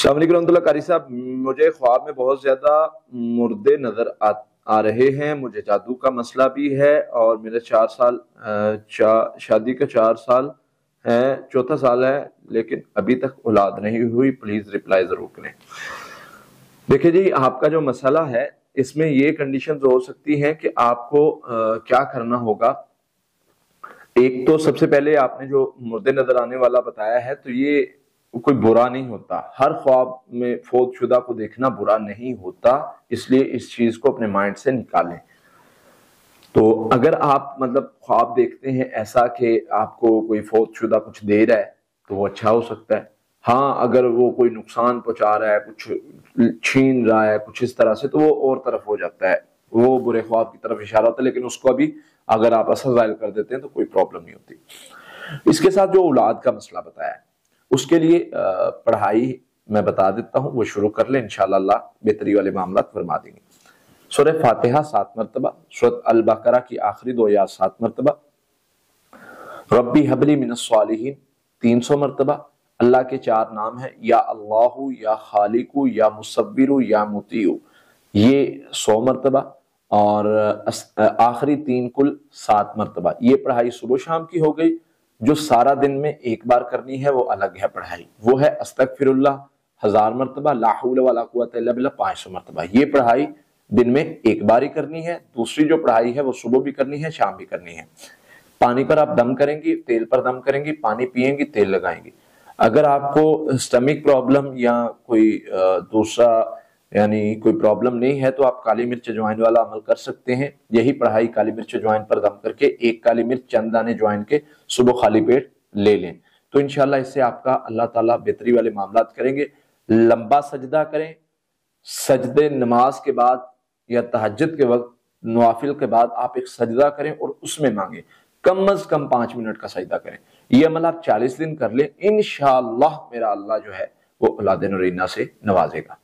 السلام علیکم ورحمۃ اللہ۔ قاری صاحب، مجھے خواب میں بہت زیادہ مردے نظر آ رہے ہیں، مجھے جادو کا مسئلہ بھی ہے اور میرے 4 سال شادی کا 4 سال ہے، چوتھا سال ہے، لیکن ابھی تک اولاد نہیں ہوئی۔ پلیز رپلائی ضرور کریں۔ دیکھیں جی، آپ کا جو مسئلہ ہے اس میں یہ کنڈیشنز ہو سکتی ہیں کہ آپ کو کیا کرنا ہوگا۔ ایک تو سب سے پہلے آپ نے جو مردے نظر آنے والا بتایا ہے، تو یہ کوئی برا نہیں ہوتا، ہر خواب میں فوت شدہ کو دیکھنا برا نہیں ہوتا، اس لیے اس چیز کو اپنے مائنڈ سے نکالیں۔ تو اگر آپ خواب دیکھتے ہیں ایسا کہ آپ کو کوئی فوت شدہ کچھ دے رہا ہے تو وہ اچھا ہو سکتا ہے۔ ہاں، اگر وہ کوئی نقصان پہنچا رہا ہے، کچھ چھین رہا ہے، کچھ اس طرح سے، تو وہ اور طرف ہو جاتا ہے، وہ برے خواب کی طرف اشارہ ہوتا ہے، لیکن اس کو ابھی اگر آپ اثر ظاہر کر دیتے ہیں تو کوئی پرابلم نہیں ہوتی۔ اس کے ساتھ جو اولاد کا مسئلہ بتایا ہے، اس کے لیے پڑھائی میں بتا دیتا ہوں، وہ شروع کر لیں، انشاءاللہ اللہ بہتری والے معاملات فرما دیں گے۔ سورہ فاتحہ 7 مرتبہ، سورہ البقرہ کی آخری 2 آیات 7 مرتبہ، ربی حبلی من الصالحین 300 مرتبہ، اللہ کے 4 نام ہیں، یا اللہ، یا خالق، یا مصور، یا مطیع، یہ 100 مرتبہ، اور آخری 3 کل 7 مرتبہ۔ یہ پڑھائی صبح شام کی ہو گئی۔ جو سارا دن میں ایک بار کرنی ہے وہ الگ ہے پڑھائی، وہ ہے استغفر اللہ 1000 مرتبہ، لا حول ولا قوت الا باللہ 500 مرتبہ۔ یہ پڑھائی دن میں ایک بار ہی کرنی ہے۔ دوسری جو پڑھائی ہے وہ صبح بھی کرنی ہے، شام بھی کرنی ہے۔ پانی پر آپ دم کریں گی، تیل پر دم کریں گی، پانی پیئیں گی، تیل لگائیں گی۔ اگر آپ کو سٹمک پرابلم یا کوئی دوسرا کوئی پرابلم نہیں ہے تو آپ کالی مرچ اجوائن والا عمل کر سکتے ہیں۔ یہی پڑھائی کالی مرچ اجوائن پر دم کر کے، ایک کالی مرچ چند دانے اجوائن کے صبح خالی پیٹ لے لیں، تو انشاءاللہ اس سے آپ کا اللہ تعالیٰ بہتری والے معاملات کریں گے۔ لمبا سجدہ کریں، سجدے نماز کے بعد یا تہجد کے وقت نوافل کے بعد آپ ایک سجدہ کریں اور اس میں مانگیں، کم از کم 5 منٹ کا سجدہ کریں۔ یہ عمل آپ 40 دن کر لیں، انشاءاللہ میرا اللہ جو ہے وہ اولاد نرینہ سے نوازے گا۔